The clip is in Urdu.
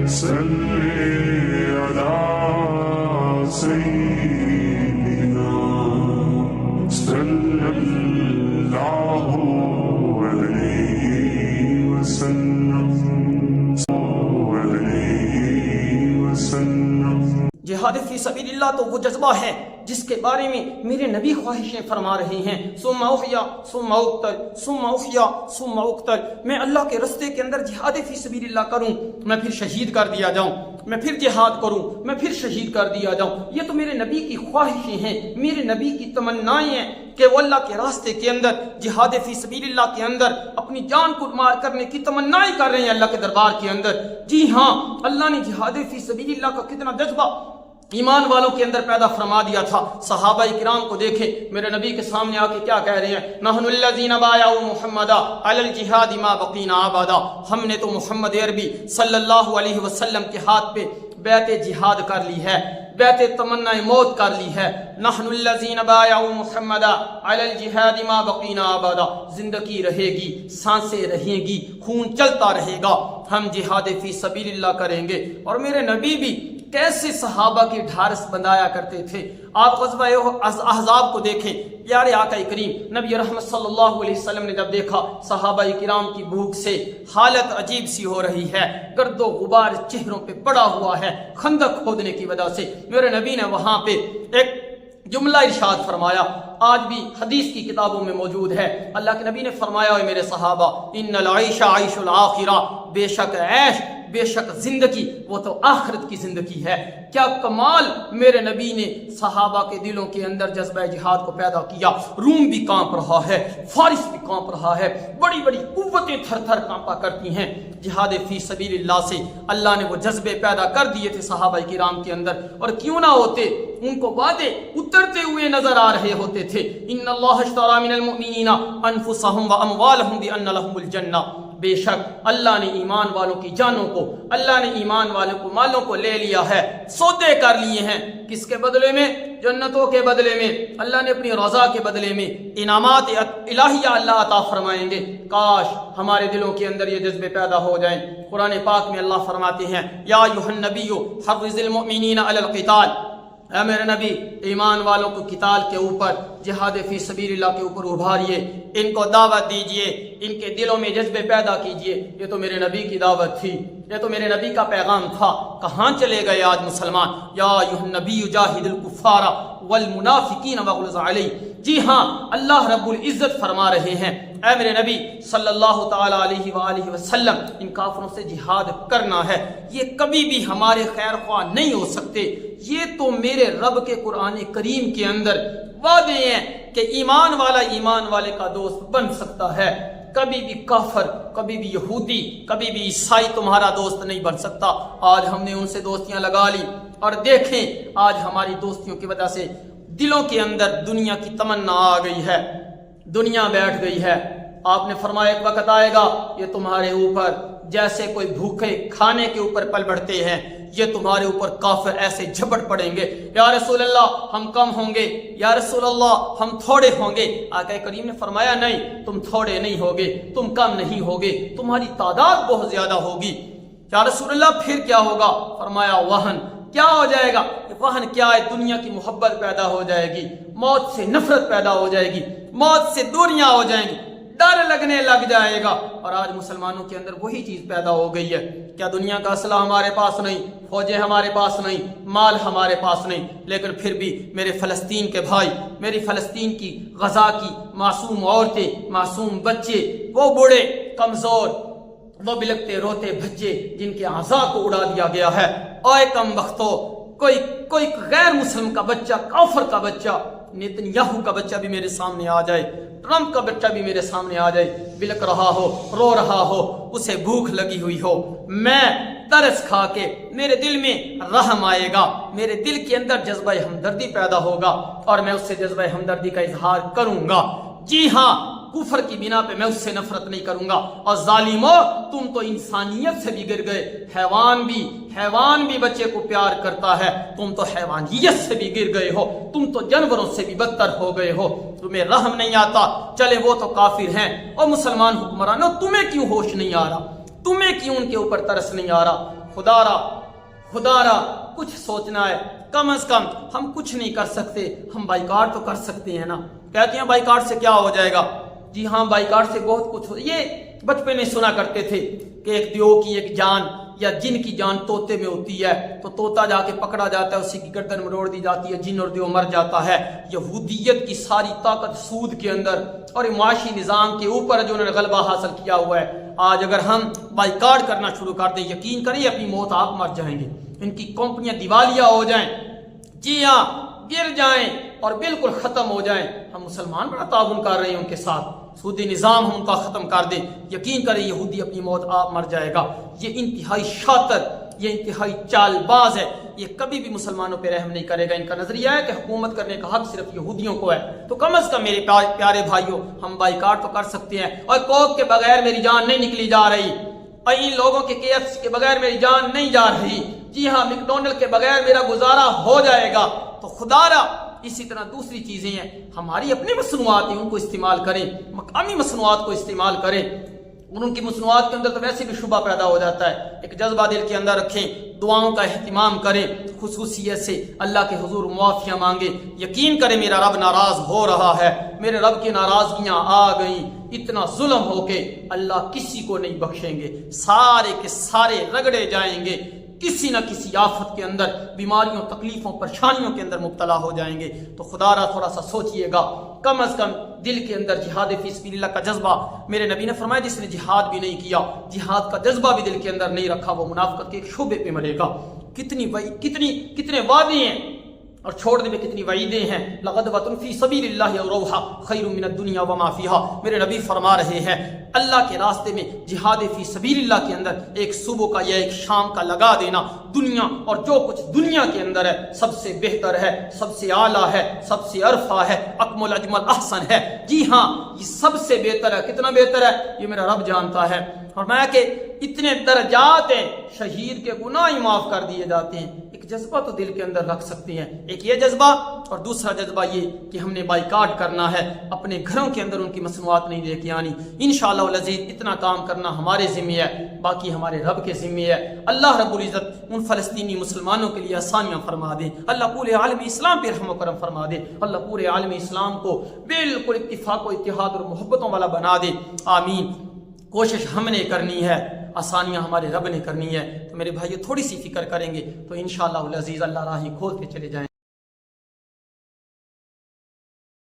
صلی علی سیدنا صلی اللہ علیہ وسلم جہاد فی سبیل اللہ تو وہ جذبہ ہے جس کے بارے میں میرے نبی خواہشیں فرما رہے ہیں، ثم احیا ثم اقتل ثم احیا ثم اقتل۔ میں اللہ کے رستے کے اندر جہاد فی سبیل اللہ کروں، میں پھر شہید کر دیا جاؤں، میں پھر جہاد کروں، میں پھر شہید کر دیا جاؤں۔ یہ تو میرے نبی کی خواہشیں ہیں، میرے نبی کی تمنائیں ہیں کہ وہ اللہ کے راستے کے اندر جہاد فی سبیل اللہ کے اندر اپنی جان کو مار کرنے کی تمنائیں کر رہے ہیں اللہ کے دربار کے اندر۔ جی ہاں، اللہ نے جہاد فی سبیل اللہ کا کتنا جذبہ ایمان والوں کے اندر پیدا فرما دیا تھا۔ صحابہ کرام کو دیکھیں، میرے نبی کے سامنے آ کے کیا کہہ رہے ہیں، نحن الذین بایعوا محمدا علی الجہاد ما بقینا ابدا۔ ہم نے تو محمد عربی صلی اللہ علیہ وسلم کے ہاتھ پہ بیعت جہاد کر لی ہے، بیعت تمنا موت کر لی ہے۔ نحن الذین بایعوا محمدا علی الجہاد ما بقینا ابدا۔ زندگی رہے گی، سانسیں رہیں گی، خون چلتا رہے گا، ہم جہاد فی سبیل اللہ کریں گے۔ اور میرے نبی بھی کیسے صحابہ کی ڈھارس بندایا کرتے تھے۔ آپ غزوہ احزاب کو دیکھیں، پیارے آقا کریم نبی رحمت صلی اللہ علیہ وسلم نے جب دیکھا صحابہ کرام کی بھوک سے حالت عجیب سی ہو رہی ہے، گرد و غبار چہروں پہ پڑا ہوا ہے خندق کھودنے کی وجہ سے، میرے نبی نے وہاں پہ ایک جملہ ارشاد فرمایا، آج بھی حدیث کی کتابوں میں موجود ہے۔ اللہ کے نبی نے فرمایا، اے میرے صحابہ، ان العیش عیش الآخرہ، بے شک عیش، بے شک زندگی وہ تو آخرت کی زندگی ہے۔ کیا کمال میرے نبی نے صحابہ کے دلوں کے اندر جذبہ جہاد کو پیدا کیا۔ روم بھی کانپ رہا ہے، فارس بھی کانپ رہا ہے، بڑی بڑی قوتیں تھر تھر کانپا کرتی ہیں۔ جہاد فی سبیل اللہ سے اللہ نے وہ جذبے پیدا کر دیے تھے صحابہ کرام کے اندر، اور کیوں نہ ہوتے، ان کو وعدے اترتے ہوئے نظر آ رہے ہوتے تھے۔ ان اللہ اشتری من المؤمنین انفسهم واموالهم بان لهم الجنہ۔ بے شک اللہ نے ایمان والوں کی جانوں کو، اللہ نے ایمان والوں کو مالوں کو لے لیا ہے، سودے کر لیے ہیں۔ کس کے بدلے میں؟ جنتوں کے بدلے میں، اللہ نے اپنی رضا کے بدلے میں انعامات الہیہ اللہ عطا فرمائیں گے۔ کاش ہمارے دلوں کے اندر یہ جذبے پیدا ہو جائیں۔ قرآن پاک میں اللہ فرماتے ہیں، یا ایھا النبی حرض المؤمنین علی القتال، اے میرے نبی ایمان والوں کو قتال کے اوپر، جہاد فی سبیل اللہ کے اوپر ابھاریے، ان کو دعوت دیجئے، ان کے دلوں میں جذبے پیدا کیجئے۔ یہ تو میرے نبی کی دعوت تھی، یہ تو میرے نبی کا پیغام تھا۔ کہاں چلے گئے آج مسلمان؟ یا ایھا النبی جاہد الکفار والمنافقین واغلظ علیہ۔ جی ہاں، اللہ رب العزت فرما رہے ہیں، اے میرے نبی صلی اللہ تعالی علیہ وآلہ وسلم، ان کافروں سے جہاد کرنا ہے۔ یہ کبھی بھی ہمارے خیر خواہ نہیں ہو سکتے، یہ تو میرے رب کے قرآن کریم کے اندر وعدے ہیں کہ ایمان والا ایمان والے کا دوست بن سکتا ہے۔ کبھی بھی کافر، کبھی بھی یہودی، کبھی بھی عیسائی تمہارا دوست نہیں بن سکتا۔ آج ہم نے ان سے دوستیاں لگا لی، اور دیکھیں آج ہماری دوستیوں کی وجہ سے دلوں کے اندر دنیا کی تمنا آ گئی ہے، دنیا بیٹھ گئی ہے۔ آپ نے فرمایا ایک وقت آئے گا یہ تمہارے اوپر جیسے کوئی بھوکے کھانے کے اوپر پل بڑھتے ہیں، یہ تمہارے اوپر کافر ایسے جھپٹ پڑیں گے، یا رسول اللہ ہم کم ہوں گے، یا رسول اللہ ہم تھوڑے ہوں گے۔ آقا کریم نے فرمایا نہیں، تم تھوڑے نہیں ہوگے، تم کم نہیں ہوگے، تمہاری تعداد بہت زیادہ ہوگی۔ یا رسول اللہ پھر کیا ہوگا؟ فرمایا وہن۔ کیا ہو جائے گا؟ وہن کیا ہے؟ دنیا کی محبت پیدا ہو جائے گی، موت سے نفرت پیدا ہو جائے گی، موت سے دوریاں ہو جائیں گی، ڈر لگنے لگ جائے گا۔ اور آج مسلمانوں کے اندر وہی چیز پیدا ہو گئی ہے۔ کیا دنیا کا اسلحہ ہمارے پاس نہیں، فوجیں ہمارے پاس نہیں، مال ہمارے پاس نہیں، لیکن پھر بھی میرے فلسطین کے بھائی، میری فلسطین کی غزہ کی معصوم عورتیں، معصوم بچے، وہ بوڑھے کمزور، وہ بلکتے روتے بچے جن کے اعضاء کو اڑا دیا گیا ہے، اوے کم بختو، کوئی غیر مسلم کا بچہ، کافر کا بچہ، نیتنیاہو کا بچہ بھی میرے سامنے آ جائے، ٹرمپ کا بچہ بھی میرے سامنے آ جائے، بلک رہا ہو، رو رہا ہو، اسے بھوک لگی ہوئی ہو، میں ترس کھا کے میرے دل میں رحم آئے گا، میرے دل کے اندر جذبہ ہمدردی پیدا ہوگا، اور میں اس سے جذبہ ہمدردی کا اظہار کروں گا۔ جی ہاں، کفر کی بنا پہ میں اس سے نفرت نہیں کروں گا۔ اور ظالمو، تم تو انسانیت سے بھی گر گئے، حیوان بھی بچے کو پیار کرتا ہے، تم تو حیوانیت سے بھی گر گئے ہو، تم تو جانوروں سے بھی بدتر ہو گئے ہو، تمہیں رحم نہیں آتا۔ چلے وہ تو کافر ہیں، اور مسلمان حکمرانوں تمہیں کیوں ہوش نہیں آ رہا؟ تمہیں کیوں ان کے اوپر ترس نہیں آ رہا؟ خدا را کچھ سوچنا ہے، کم از کم ہم کچھ نہیں کر سکتے، ہم بائیکاٹ تو کر سکتے ہیں نا۔ کہتے ہیں بائیکاٹ سے کیا ہو جائے گا؟ جی ہاں، بائیکاٹ سے بہت کچھ یہ بچپن میں سنا کرتے تھے کہ ایک دیو کی ایک جان یا جن کی جان طوطے میں ہوتی ہے تو طوطا جا کے پکڑا جاتا ہے، اسی کی گردن مروڑ دی جاتی ہے، جن اور دیو مر جاتا ہے۔ یہودیت کی ساری طاقت سود کے اندر اور معاشی نظام کے اوپر جو انہوں نے غلبہ حاصل کیا ہوا ہے، آج اگر ہم بائیکاٹ کرنا شروع کر دیں، یقین کریں اپنی موت آپ مر جائیں گے، ان کی کمپنیاں دیوالیہ ہو جائیں، جی ہاں گر جائیں اور بالکل ختم ہو جائیں۔ ہم مسلمان بڑا تعاون کر رہے ہیں ان کے ساتھ، سودی نظام ہم ان کا ختم کر دیں، یقین کریں یہودی اپنی موت آپ مر جائے گا۔ یہ انتہائی شاطر، یہ انتہائی چال باز ہے، یہ کبھی بھی مسلمانوں پہ رحم نہیں کرے گا۔ ان کا نظریہ ہے کہ حکومت کرنے کا حق صرف یہودیوں کو ہے، تو کم از کم میرے پیارے بھائیوں ہم بائیکاٹ تو کر سکتے ہیں۔ اور کوک کے بغیر میری جان نہیں نکلی جا رہی، اور ان لوگوں کے KFC کے بغیر میری جان نہیں جا رہی، جی ہاں میکڈونلڈ کے بغیر میرا گزارا ہو جائے گا۔ تو خدا را اسی طرح دوسری چیزیں ہیں، ہماری اپنی مصنوعات ہیں ان کو استعمال کریں، مقامی مصنوعات کو استعمال کریں۔ ان کی مصنوعات کے اندر تو ویسے بھی شبہ پیدا ہو جاتا ہے، ایک جذبہ دل کے اندر رکھیں، دعاؤں کا اہتمام کریں، خصوصیت سے اللہ کے حضور معافیاں مانگیں۔ یقین کریں میرا رب ناراض ہو رہا ہے، میرے رب کی ناراضگیاں آ گئیں، اتنا ظلم ہو کے اللہ کسی کو نہیں بخشیں گے، سارے کے سارے رگڑے جائیں گے، کسی نہ کسی آفت کے اندر، بیماریوں، تکلیفوں، پریشانیوں کے اندر مبتلا ہو جائیں گے۔ تو خدا را تھوڑا سا سوچئے گا، کم از کم دل کے اندر جہاد فی سبیل اللہ کا جذبہ، میرے نبی نے فرمایا جس نے جہاد بھی نہیں کیا، جہاد کا جذبہ بھی دل کے اندر نہیں رکھا، وہ منافقت کے ایک شعبے پہ مرے گا۔ کتنے وعدے ہیں اور چھوڑنے میں کتنی وعیدیں ہیں۔ لغدوۃ فی سبیل اللہ اور روحا خیر من الدنیا وما فیہا، میرے نبی فرما رہے ہیں اللہ کے راستے میں جہاد فی سبیل اللہ کے اندر ایک صبح کا یا ایک شام کا لگا دینا، دنیا اور جو کچھ دنیا کے اندر ہے سب سے بہتر ہے، سب سے اعلیٰ ہے، سب سے عرفہ ہے، اکمل اجمل احسن ہے۔ جی ہاں یہ سب سے بہتر ہے، کتنا بہتر ہے یہ میرا رب جانتا ہے۔ فرمایا کہ اتنے درجات ہیں، شہید کے گناہ ہی معاف کر دیے جاتے ہیں۔ ایک جذبہ تو دل کے اندر رکھ سکتے ہیں، ایک یہ جذبہ، اور دوسرا جذبہ یہ کہ ہم نے بائیکاٹ کرنا ہے، اپنے گھروں کے اندر ان کی مصنوعات نہیں لے کے آنی۔ انشاءاللہ العزیز اتنا کام کرنا ہمارے ذمہ ہے، باقی ہمارے رب کے ذمہ ہے۔ اللہ رب العزت ان فلسطینی مسلمانوں کے لیے آسانیاں فرما دے، اللہ پورے عالم اسلام پہ رحم و کرم فرما دے، اللہ پورے عالم اسلام کو بالکل اتفاق و اتحاد اور محبتوں والا بنا دے، آمین۔ کوشش ہم نے کرنی ہے، آسانیاں ہمارے رب نے کرنی ہے، تو میرے بھائیو تھوڑی سی فکر کریں گے تو انشاءاللہ العزیز اللہ راہیں کھولتے چلے جائیں۔